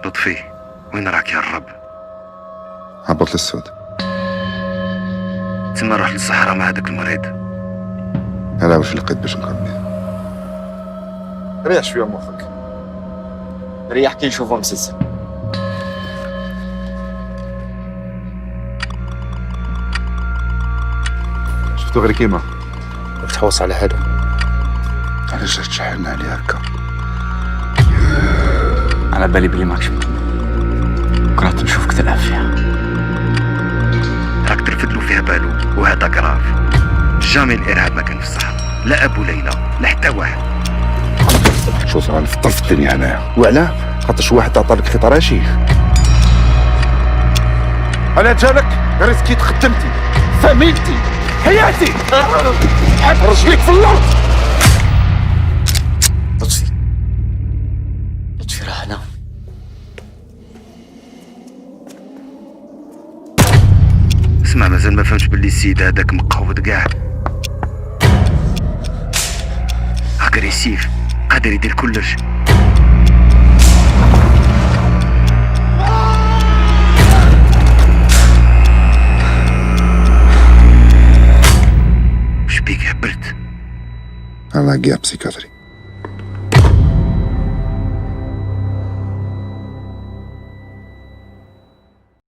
لطفي وين راك يا الرب؟ هبط للسود. تما روح للصحراء مع هذاك المريض. هلا واش لقيت باش نقضي؟ ريح شويه مخك، ريح كي نشوفو مسلسل. شفتو غير كيما تحوس على هذا. علاش تشحن عليه هكا؟ على بالي بلي ماكش مطمن، كرهت نشوفك تلعب فيها. راك ترفد له فيها بالو وهذا كراف. جامي الارهاب ما كان في الصحراء، لا ابو ليلى لا حتى واحد. شو صار نفطر في الدنيا هنايا، وعلاه؟ خاطر شي واحد عطى لك خطر شيخ. انا جالك ريسكيت خدمتي، فاميلتي، حياتي، حط رجليك في الارض. لطفي راه هنا. اسمع، مازال ما فهمتش باللي السيد هذاك مقود كاع، اغريسيف، قادر يدير كلش. وش بيك هبلت؟ انا جاب بسيكاتري.